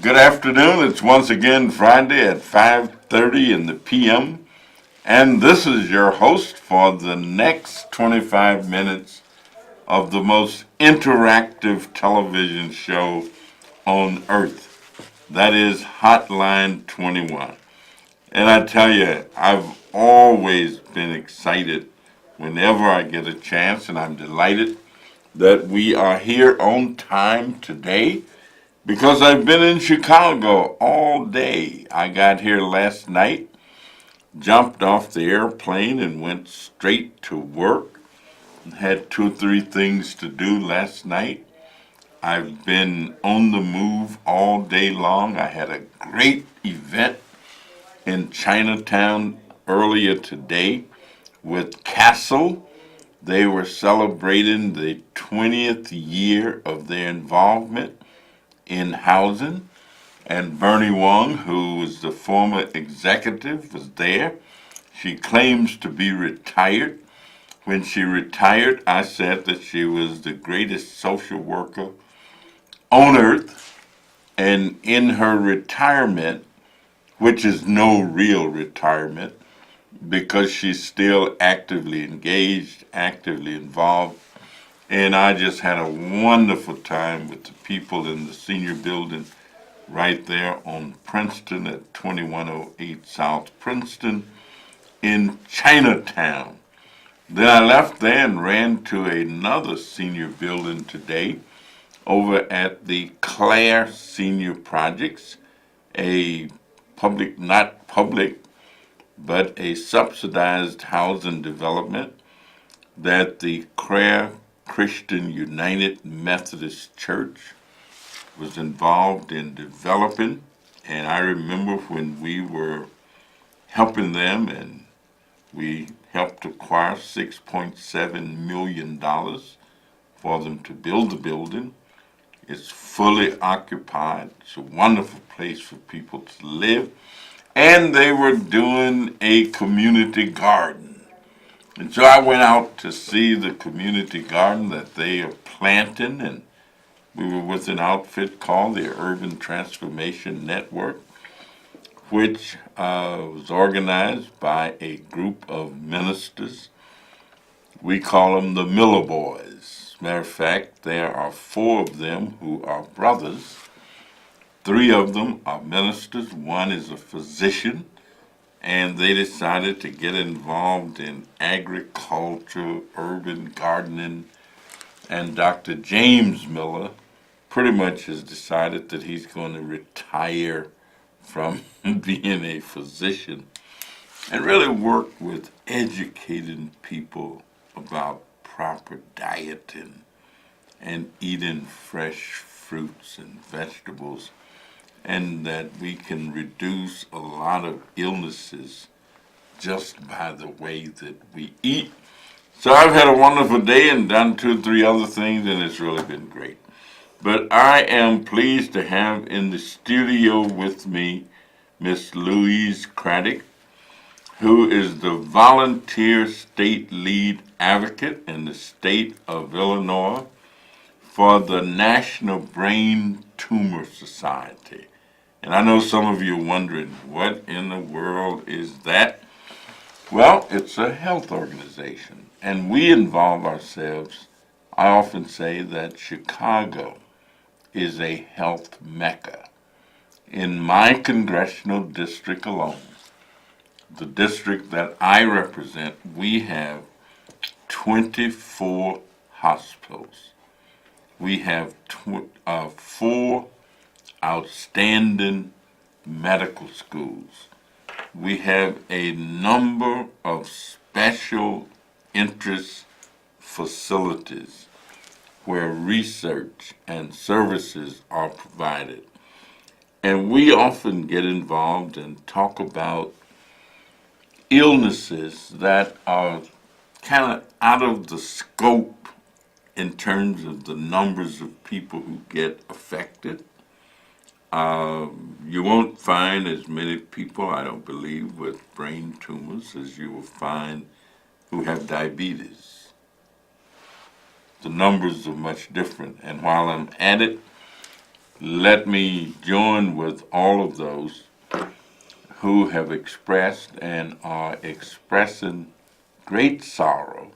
Good afternoon. It's once again Friday at 5:30 in the p.m. And this is your host for the next 25 minutes of the most interactive television show on earth. That is Hotline 21. And I tell you, I've always been excited whenever I get a chance, and I'm delighted that we are here on time today. Because I've been in Chicago all day. I got here last night, jumped off the airplane, and went straight to work. Had two or three things to do last night. I've been on the move all day long. I had a great event in Chinatown earlier today with Castle. They were celebrating the 20th year of their involvement in housing, and Bernie Wong, who was the former executive, was there. She claims to be retired. When she retired, I said that she was the greatest social worker on earth, and in her retirement, which is no real retirement, because she's still actively engaged, actively involved, and I just had a wonderful time with the people in the senior building right there on Princeton at 2108 South Princeton in Chinatown. Then I left there and ran to another senior building today over at the Clare Senior Projects, a public, not public, but a subsidized housing development that the Clare Christian United Methodist Church was involved in developing, and I remember when we were helping them, and we helped acquire $6.7 million for them to build the building. It's fully occupied. It's a wonderful place for people to live, and they were doing a community garden. And so I went out to see the community garden that they are planting, and we were with an outfit called the Urban Transformation Network, which was organized by a group of ministers. We call them the Miller Boys. Matter of fact, there are four of them who are brothers. Three of them are ministers. One is a physician. And they decided to get involved in agriculture, urban gardening, and Dr. James Miller pretty much has decided that he's going to retire from being a physician and really work with educating people about proper dieting and eating fresh fruits and vegetables, and that we can reduce a lot of illnesses just by the way that we eat. So I've had a wonderful day and done two or three other things, and it's really been great. But I am pleased to have in the studio with me Miss Louise Cradick, who is the volunteer state lead advocate in the state of Illinois for the National Brain Tumor Society. And I know some of you are wondering, what in the world is that? Well, it's a health organization, and we involve ourselves. I often say that Chicago is a health mecca. In my congressional district alone, the district that I represent, we have 24 hospitals. We have four outstanding medical schools. We have a number of special interest facilities where research and services are provided. And we often get involved and talk about illnesses that are kind of out of the scope in terms of the numbers of people who get affected. You won't find as many people, I don't believe, with brain tumors as you will find who have diabetes. The numbers are much different. And while I'm at it, let me join with all of those who have expressed and are expressing great sorrow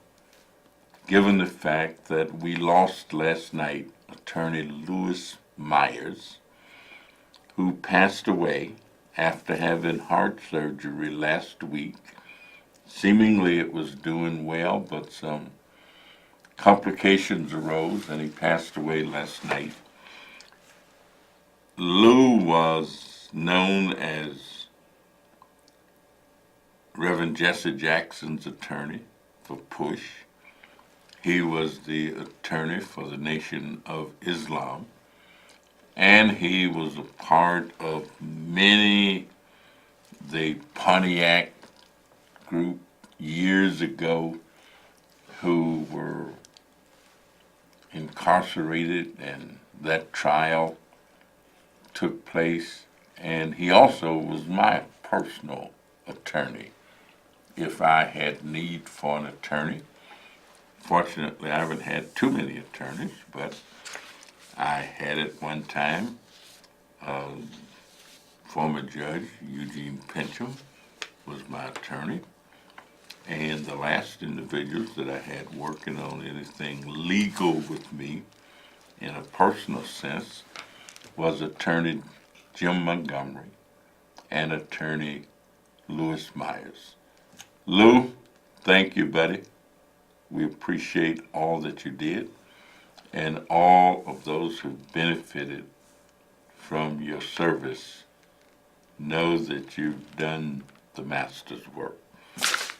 given the fact that we lost last night Attorney Louise Myers, who passed away after having heart surgery last week. Seemingly it was doing well, but some complications arose and he passed away last night. Lou was known as Reverend Jesse Jackson's attorney for PUSH. He was the attorney for the Nation of Islam, and he was a part of the Pontiac group years ago who were incarcerated, and that trial took place. And he also was my personal attorney if I had need for an attorney. Fortunately, I haven't had too many attorneys, but I had at one time. Former Judge Eugene Pincham was my attorney, and the last individuals that I had working on anything legal with me in a personal sense was attorney Jim Montgomery and attorney Louise Myers. Lou, thank you, buddy. We appreciate all that you did, and all of those who benefited from your service know that you've done the master's work.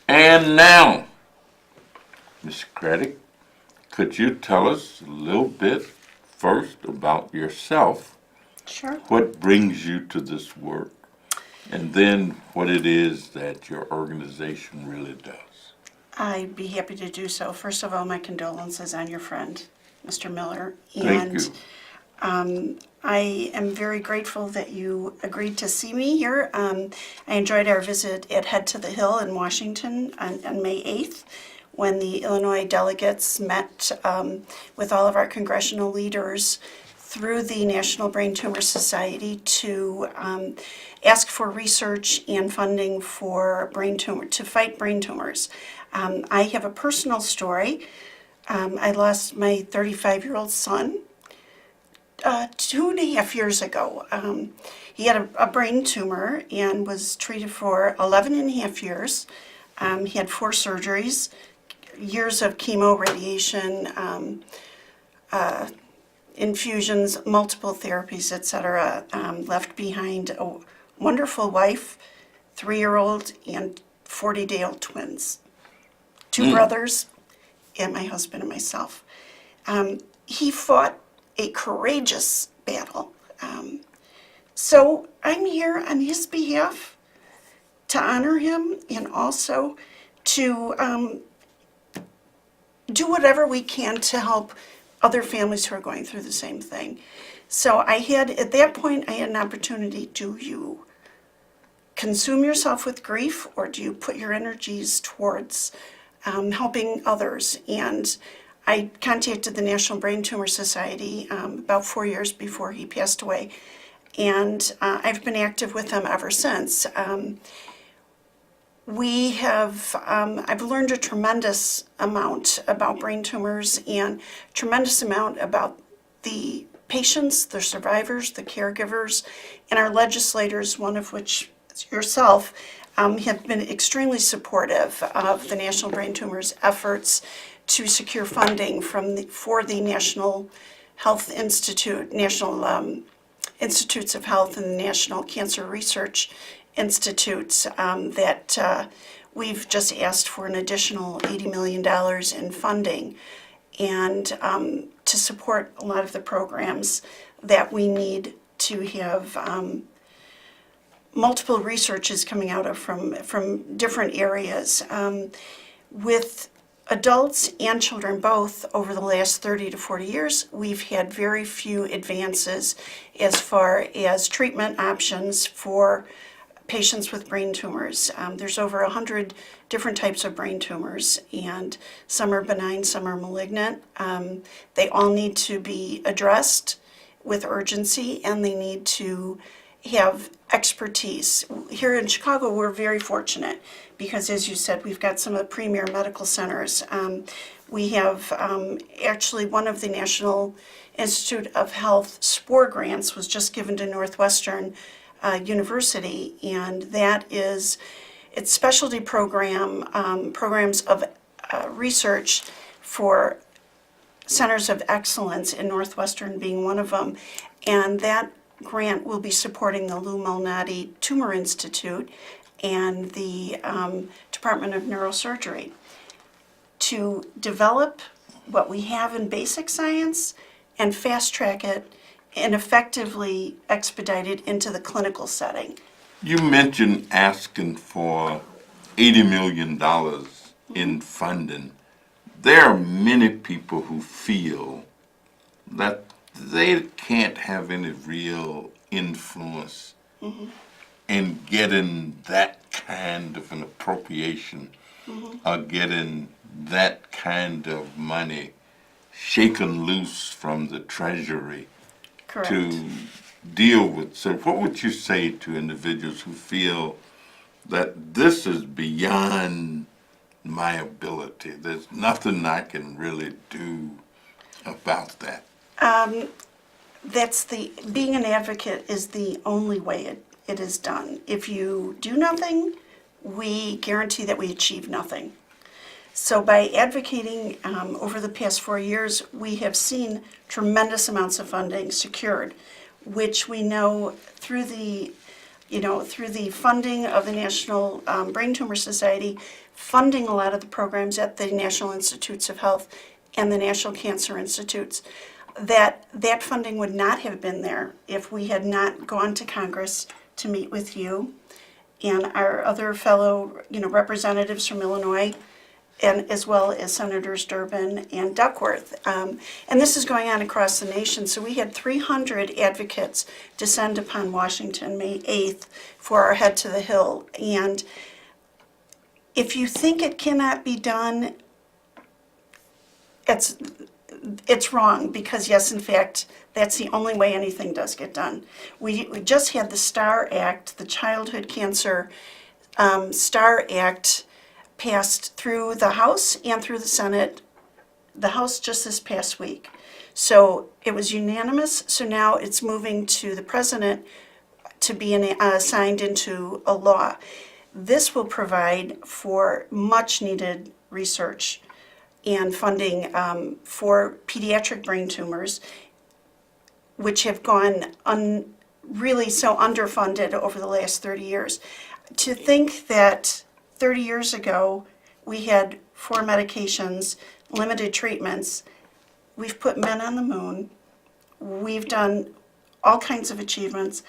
And now, Ms. Cradick, could you tell us a little bit first about yourself? Sure. What brings you to this work, and then what it is that your organization really does? I'd be happy to do so. First of all, my condolences on your friend, Mr. Miller. Thank you. I am very grateful that you agreed to see me here. I enjoyed our visit at Head to the Hill in Washington on May 8th, when the Illinois delegates met with all of our congressional leaders through the National Brain Tumor Society to ask for research and funding for to fight brain tumors. I have a personal story. I lost my 35-year-old son 2.5 years ago. He had a brain tumor and was treated for 11.5 years. He had 4 surgeries, years of chemo, radiation, infusions, multiple therapies, etc. Left behind a wonderful wife, 3-year-old, and 40-day-old twins. 2 brothers, and my husband and myself. He fought a courageous battle. So I'm here on his behalf to honor him and also to do whatever we can to help other families who are going through the same thing. So at that point, I had an opportunity. Do you consume yourself with grief, or do you put your energies towards helping others? And I contacted the National Brain Tumor Society about 4 years before he passed away, and I've been active with them ever since. I've learned a tremendous amount about brain tumors and a tremendous amount about the patients, the survivors, the caregivers, and our legislators, one of which is yourself, have been extremely supportive of the National Brain Tumors efforts to secure funding for the National Health Institute, National Institutes of Health, and the National Cancer Research Institutes that we've just asked for an additional $80 million in funding, and to support a lot of the programs that we need to have multiple researches coming out of from different areas. With adults and children both, over the last 30 to 40 years, we've had very few advances as far as treatment options for patients with brain tumors. There's over 100 different types of brain tumors, and some are benign, some are malignant. They all need to be addressed with urgency, and they need to have expertise. Here in Chicago, we're very fortunate because, as you said, we've got some of the premier medical centers. We have actually one of the National Institute of Health SPORE grants was just given to Northwestern University, and that is its specialty programs of research for centers of excellence, in Northwestern being one of them, and that grant will be supporting the Lou Malnati Tumor Institute and the Department of Neurosurgery to develop what we have in basic science and fast track it and effectively expedite it into the clinical setting. You mentioned asking for $80 million in funding. There are many people who feel that they can't have any real influence in getting that kind of an appropriation or getting that kind of money shaken loose from the Treasury Correct. to deal with. So what would you say to individuals who feel that this is beyond my ability? There's nothing I can really do about that. Being an advocate is the only way it is done. If you do nothing, we guarantee that we achieve nothing. So by advocating over the past 4 years, we have seen tremendous amounts of funding secured, which we know through the funding of the National Brain Tumor Society, funding a lot of the programs at the National Institutes of Health and the National Cancer Institutes, that funding would not have been there if we had not gone to Congress to meet with you and our other fellow representatives from Illinois, and as well as Senators Durbin and Duckworth. And this is going on across the nation. So we had 300 advocates descend upon Washington May 8th for our Head to the Hill. And if you think it cannot be done, it's wrong, because yes, in fact, that's the only way anything does get done. We just had the STAR Act, the Childhood Cancer STAR Act, passed through the House and through the Senate, the House just this past week. So it was unanimous, so now it's moving to the President to be signed into a law. This will provide for much needed research and funding for pediatric brain tumors, which have gone really so underfunded over the last 30 years. To think that 30 years ago, we had 4 medications, limited treatments. We've put men on the moon. We've done all kinds of achievements,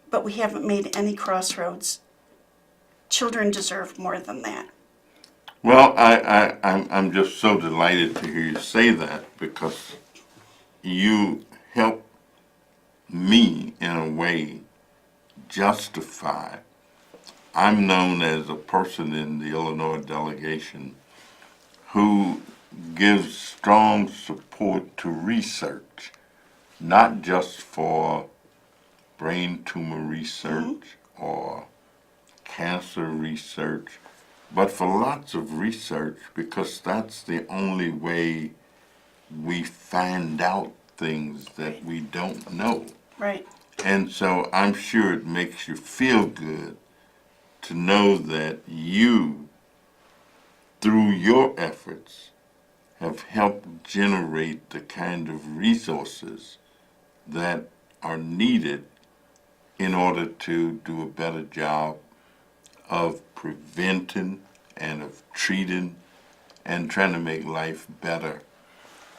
but we haven't made any crossroads. Children deserve more than that. Well, I'm just so delighted to hear you say that, because you help me in a way justify. I'm known as a person in the Illinois delegation who gives strong support to research, not just for brain tumor research or cancer research, but for lots of research, because that's the only way we find out things that we don't know. Right. And so I'm sure it makes you feel good to know that you, through your efforts, have helped generate the kind of resources that are needed in order to do a better job of preventing and of treating and trying to make life better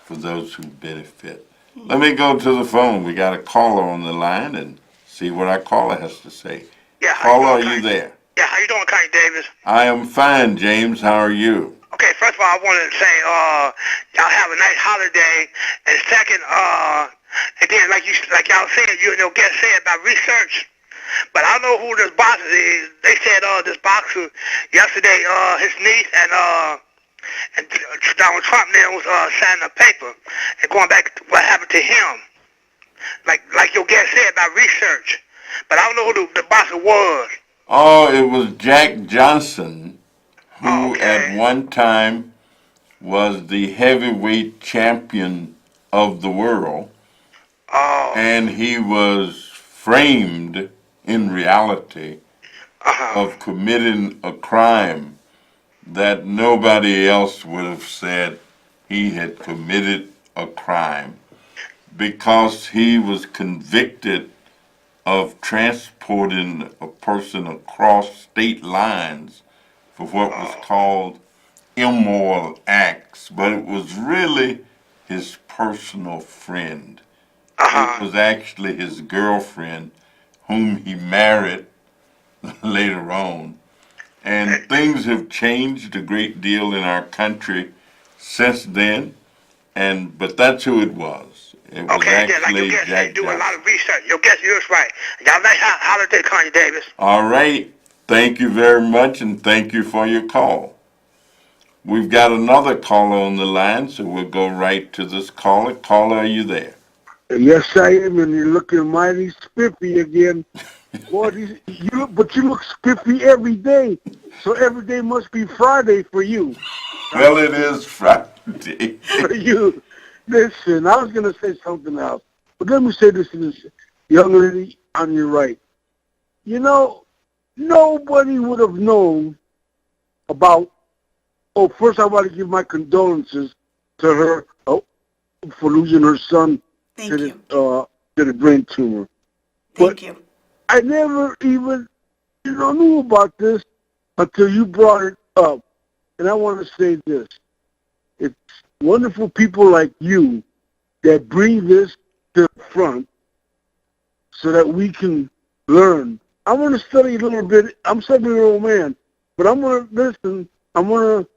for those who benefit. Let me go to the phone. We got a caller on the line and see what our caller has to say. Yeah, caller, are you there? Yeah, how you doing, Connie Davis? I am fine, James. How are you? Okay, first of all, I wanted to say, y'all have a nice holiday, and second, and then like y'all said, you know, get said about research, but I don't know who this boxer is. They said this boxer yesterday, his niece and Donald Trump then was signing a paper and going back to what happened to him. like your guest said about research. But I don't know who the boss was. Oh, it was Jack Johnson, who at Okay. one time was the heavyweight champion of the world, Oh. and he was framed in reality Uh-huh. of committing a crime that nobody else would have said he had committed a crime because he was convicted of transporting a person across state lines for what was Oh. called immoral acts, but it was really his personal friend. It Uh-huh. was actually his girlfriend, whom he married later on. And things have changed a great deal in our country since then. But that's who it was. It was Okay, then like your actually guest said, Jack do a lot Johnson. of research. Your guest is right. Y'all nice holiday, Connie Davis. All right. Thank you very much, and thank you for your call. We've got another caller on the line, so we'll go right to this caller. Caller, are you there? Yes, I am, and you're looking mighty spiffy again. Boy, but you look spiffy every day, so every day must be Friday for you. Well, it is Friday. For you. Listen, I was going to say something else, but let me say this to this young lady on your right. You know, nobody would have known about, first I want to give my condolences to her for losing her son Thank you. to the brain tumor. Thank you. I never even, knew about this until you brought it up. And I want to say this. It's wonderful people like you that bring this to the front so that we can learn. I want to study a little bit. I'm a 7-year-old man, but I'm going to listen. I'm going to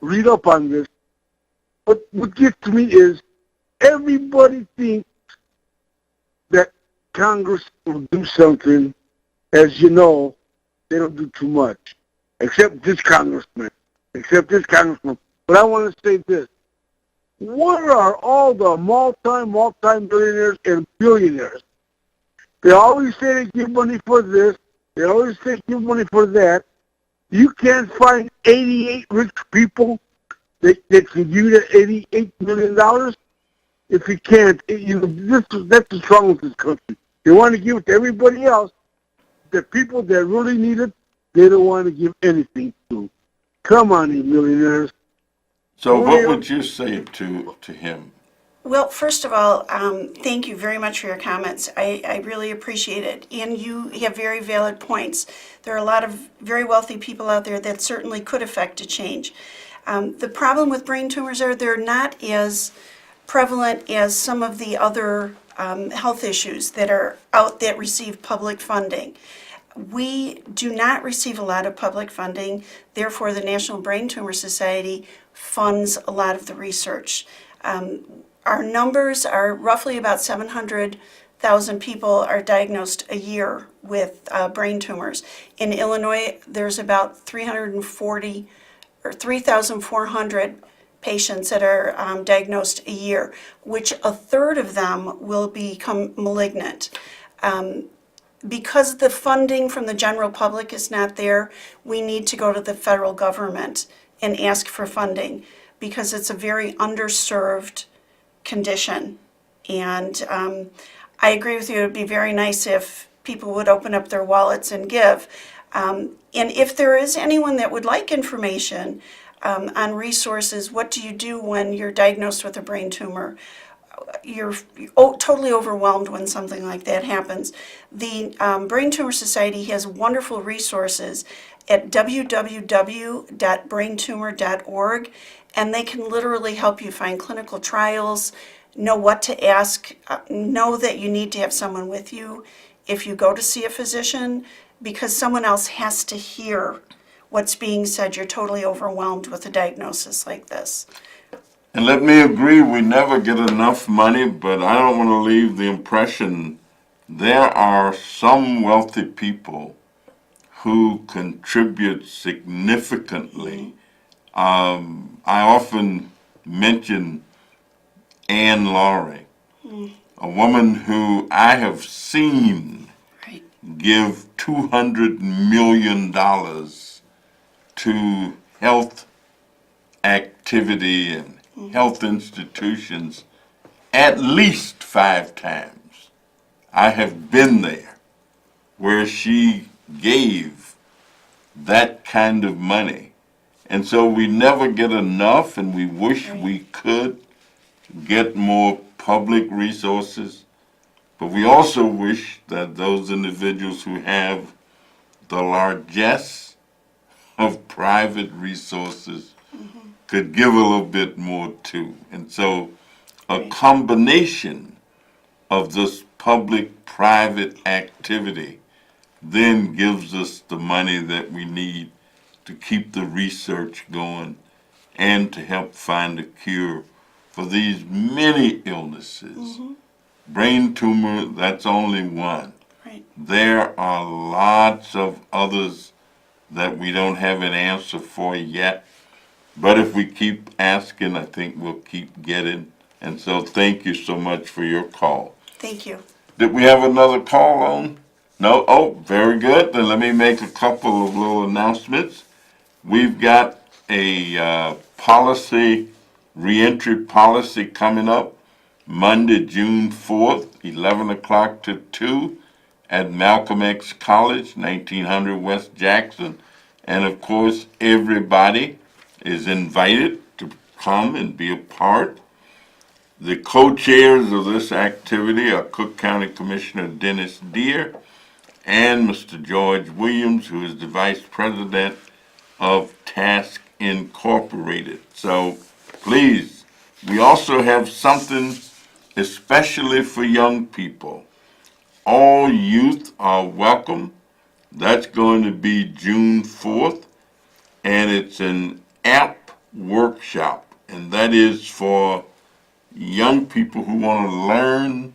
read up on this. But what gets to me is everybody thinks that Congress will do something. As you know, they don't do too much, except this congressman. But I want to say this. What are all the multi-millionaires and billionaires? They always say they give money for this. They always say give money for that. You can't find 88 rich people that can give you that $88 million. If you can't, that's what's wrong with this country. They want to give it to everybody else. The people that really need it, they don't want to give anything to. Come on, you millionaires. So what would you say to him? Well, first of all, thank you very much for your comments. I really appreciate it. And you have very valid points. There are a lot of very wealthy people out there that certainly could affect a change. The problem with brain tumors are they're not as prevalent as some of the other health issues that are out that receive public funding. We do not receive a lot of public funding, therefore the National Brain Tumor Society funds a lot of the research. Our numbers are roughly about 700,000 people are diagnosed a year with brain tumors. In Illinois, there's about 340 or 3,400 patients that are diagnosed a year, which a third of them will become malignant. Because the funding from the general public is not there, we need to go to the federal government and ask for funding because it's a very underserved condition. And I agree with you, it would be very nice if people would open up their wallets and give. And if there is anyone that would like information on resources, what do you do when you're diagnosed with a brain tumor? You're totally overwhelmed when something like that happens. The Brain Tumor Society has wonderful resources at www.braintumor.org, and they can literally help you find clinical trials, know what to ask, know that you need to have someone with you if you go to see a physician, because someone else has to hear what's being said. You're totally overwhelmed with a diagnosis like this. And let me agree, we never get enough money, but I don't want to leave the impression there are some wealthy people who contribute significantly. I often mention Anne Laurie. a woman who I have seen Right. give $200 million to health activity and health institutions at least 5 times. I have been there where she gave that kind of money. And so we never get enough, and we wish we could get more public resources, but we also wish that those individuals who have the largesse of private resources could give a little bit more too. And so a combination of this public-private activity then gives us the money that we need to keep the research going and to help find a cure for these many illnesses. Brain tumor, that's only one. Right. There are lots of others that we don't have an answer for yet. But if we keep asking, I think we'll keep getting. And so thank you so much for your call. Thank you. Did we have another call on? No? Oh, very good. Then let me make a couple of little announcements. We've got a reentry policy coming up Monday, June 4th, 11 o'clock to 2 at Malcolm X College, 1900 West Jackson. And of course, everybody is invited to come and be a part. The co-chairs of this activity are Cook County Commissioner Dennis Deere and Mr. George Williams, who is the Vice President of Task Incorporated. So please, we also have something especially for young people. All youth are welcome. That's going to be June 4th, and it's an app workshop, and that is for young people who want to learn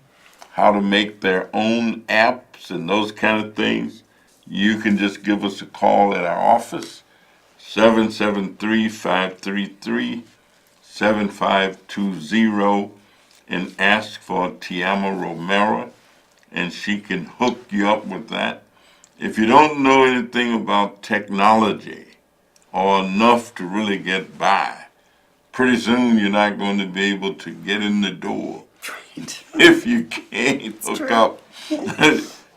how to make their own apps and those kind of things. You can just give us a call at our office, 773-533-7520, and ask for Tiama Romero, and she can hook you up with that. If you don't know anything about technology or enough to really get by, pretty soon you're not going to be able to get in the door if you can't hook up.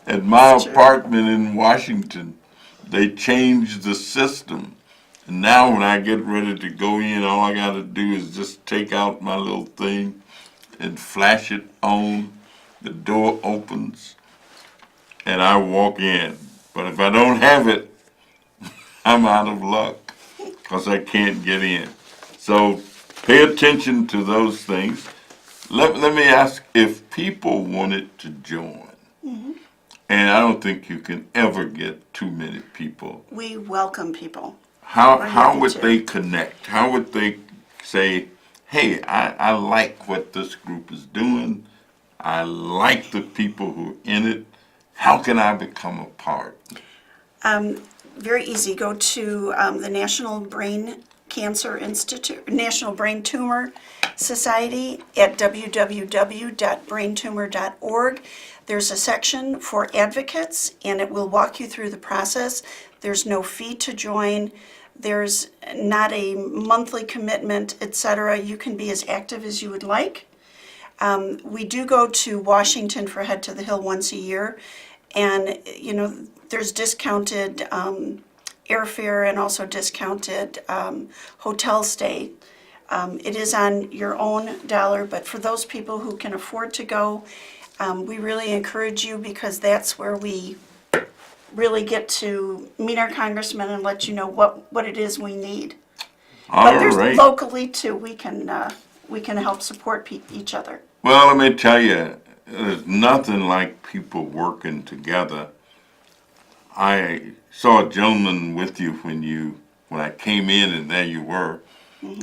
At my apartment in Washington, they changed the system. And now when I get ready to go in, all I got to do is just take out my little thing and flash it on. The door opens, and I walk in. But if I don't have it, I'm out of luck because I can't get in. So pay attention to those things. Let me ask, if people wanted to join, and I don't think you can ever get too many people. We welcome people. How would they connect? How would they say, hey, I like what this group is doing. I like the people who are in it. How can I become a part? Very easy. Go to the National Brain Cancer Institute, National Brain Tumor Society at www.braintumor.org. There's a section for advocates, and it will walk you through the process. There's no fee to join. There's not a monthly commitment, etc. You can be as active as you would like. We do go to Washington for Head to the Hill once a year, and there's discounted airfare and also discounted hotel stay. It is on your own dollar, but for those people who can afford to go, we really encourage you, because that's where we really get to meet our congressman and let you know what it is we need. But there's locally too, we can help support each other. Well, let me tell you, there's nothing like people working together. I saw a gentleman with you when I came in, and there you were.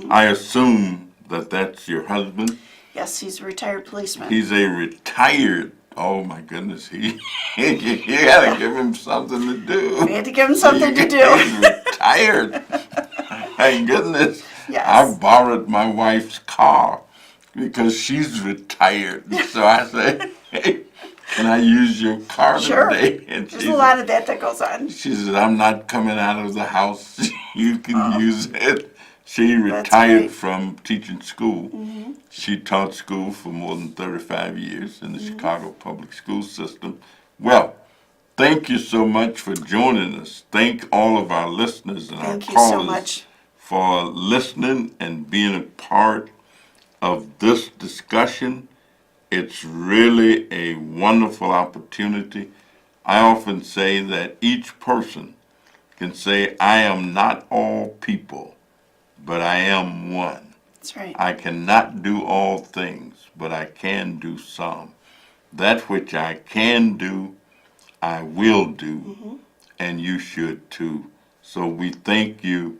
I assume that's your husband? Yes, he's a retired policeman. He's a retired, oh my goodness, you gotta give him something to do. We had to give him something to do. He's retired. My goodness. Yes. I borrowed my wife's car because she's retired. So I say, hey, can I use your car Sure. today? And There's a lot of that goes on. she said, I'm not coming out of the house. You can use it. She That's retired great. from teaching school. She taught school for more than 35 years in the Chicago public school system. Well, thank you so much for joining us. Thank all of our listeners and Thank our you so callers much. for listening and being a part of this discussion. It's really a wonderful opportunity. I often say that each person can say, I am not all people, but I am one. That's right. I cannot do all things, but I can do some. That which I can do, I will do, and you should too. So we thank you,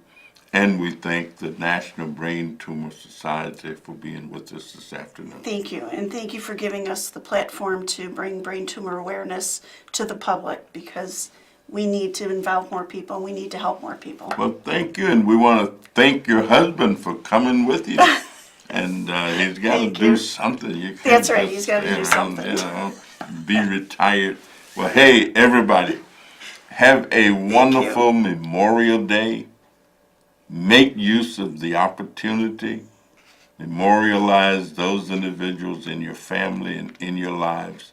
and we thank the National Brain Tumor Society for being with us this afternoon. Thank you. And thank you for giving us the platform to bring brain tumor awareness to the public, because we need to involve more people. We need to help more people. Well, thank you, and we want to thank your husband for coming with you. And he's got to Thank do you. something. You can't That's right, just he's gotta stay do around, something. You know, be retired. Well, hey, everybody, have a wonderful Memorial Day. Make use of the opportunity. Memorialize those individuals in your family and in your lives,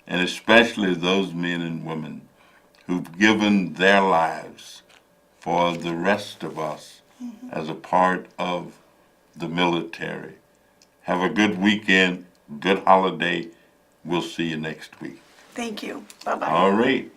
and especially those men and women who've given their lives for the rest of us as a part of the military. Have a good weekend, good holiday. We'll see you next week. Thank you. Bye-bye. All right.